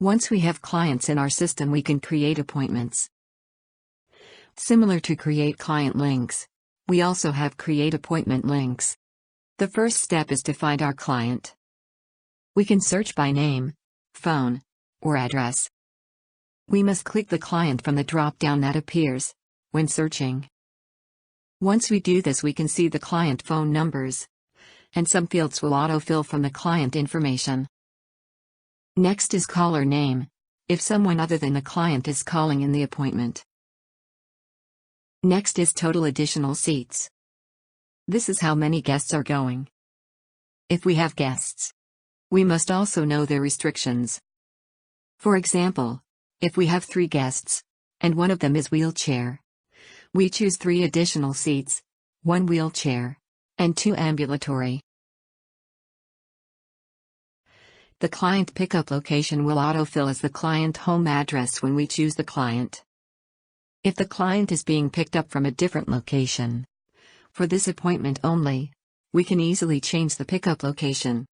Once we have clients in our system, we can create appointments. Similar to create client links, we also have create appointment links. The first step is to find our client. We can search by name, phone, or address. We must click the client from the drop-down that appears when searching. Once we do this, we can see the client phone numbers, and some fields will autofill from the client information. Next is caller name, if someone other than the client is calling in the appointment. Next is total additional seats. This is how many guests are going. If we have guests, we must also know their restrictions. For example, if we have 3 guests, and one of them is wheelchair, we choose 3 additional seats, 1 wheelchair, and 2 ambulatory. The client pickup location will autofill as the client home address when we choose the client. If the client is being picked up from a different location, for this appointment only, we can easily change the pickup location.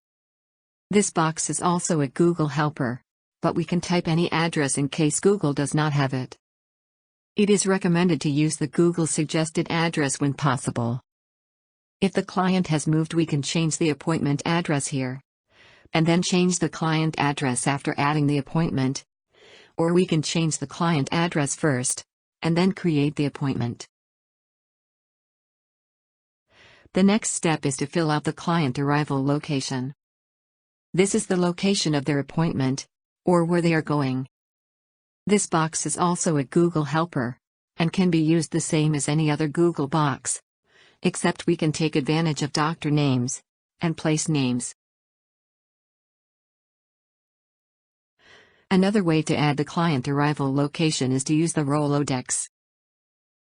This box is also a Google helper, but we can type any address in case Google does not have it. It is recommended to use the Google suggested address when possible. If the client has moved, we can change the appointment address here, and then change the client address after adding the appointment. Or we can change the client address first, and then create the appointment. The next step is to fill out the client arrival location. This is the location of their appointment, or where they are going. This box is also a Google helper, and can be used the same as any other Google box, except we can take advantage of doctor names, and place names. Another way to add the client arrival location is to use the Rolodex.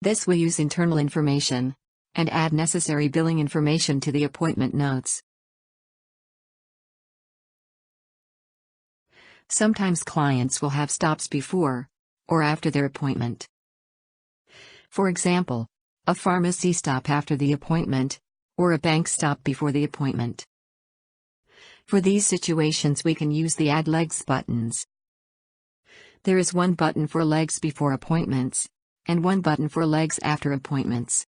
This will use internal information, and add necessary billing information to the appointment notes. Sometimes clients will have stops before, or after their appointment. For example, a pharmacy stop after the appointment, or a bank stop before the appointment. For these situations, we can use the Add Legs buttons. There is one button for legs before appointments, and one button for legs after appointments.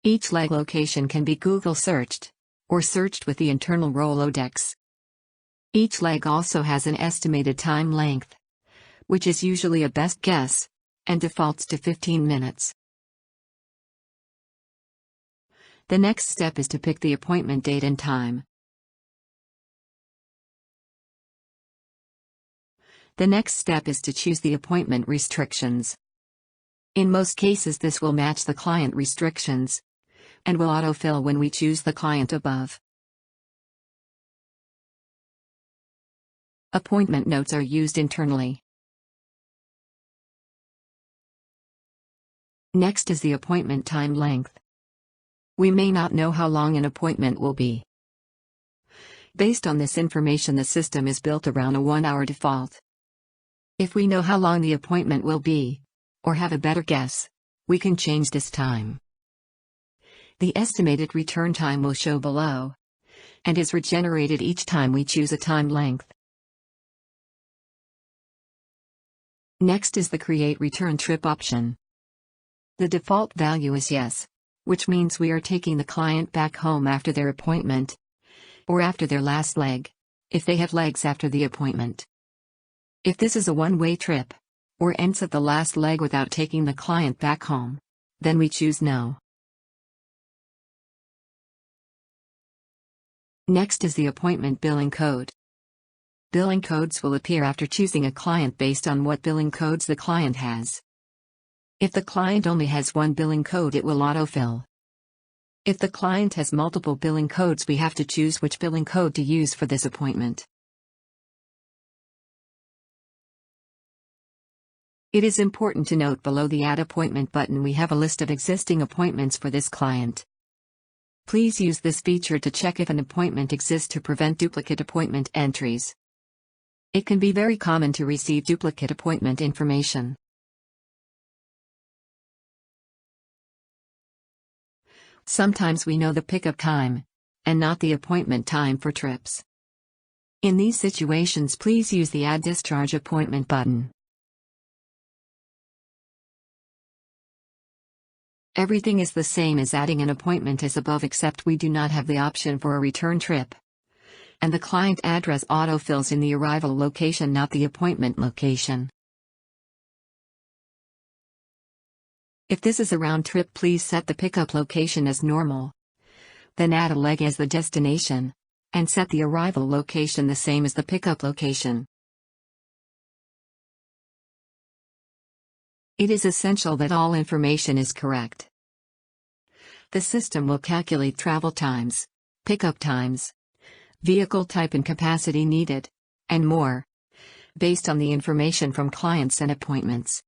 Each leg location can be Google searched, or searched with the internal Rolodex. Each leg also has an estimated time length, which is usually a best guess, and defaults to 15 minutes. The next step is to pick the appointment date and time. The next step is to choose the appointment restrictions. In most cases, this will match the client restrictions, and will autofill when we choose the client above. Appointment notes are used internally. Next is the appointment time length. We may not know how long an appointment will be. Based on this information, the system is built around a 1-hour default. If we know how long the appointment will be, or have a better guess, we can change this time. The estimated return time will show below, and is regenerated each time we choose a time length. Next is the Create Return Trip option. The default value is yes, which means we are taking the client back home after their appointment, or after their last leg, if they have legs after the appointment. If this is a one-way trip, or ends at the last leg without taking the client back home, then we choose no. Next is the appointment billing code. Billing codes will appear after choosing a client based on what billing codes the client has. If the client only has one billing code, it will autofill. If the client has multiple billing codes, we have to choose which billing code to use for this appointment. It is important to note below the Add Appointment button we have a list of existing appointments for this client. Please use this feature to check if an appointment exists to prevent duplicate appointment entries. It can be very common to receive duplicate appointment information. Sometimes we know the pickup time, and not the appointment time for trips. In these situations, please use the Add Discharge Appointment button. Everything is the same as adding an appointment as above, except we do not have the option for a return trip. And the client address autofills in the arrival location, not the appointment location. If this is a round trip, please set the pickup location as normal. Then add a leg as the destination, and set the arrival location the same as the pickup location. It is essential that all information is correct. The system will calculate travel times, pickup times, vehicle type and capacity needed, and more, based on the information from clients and appointments.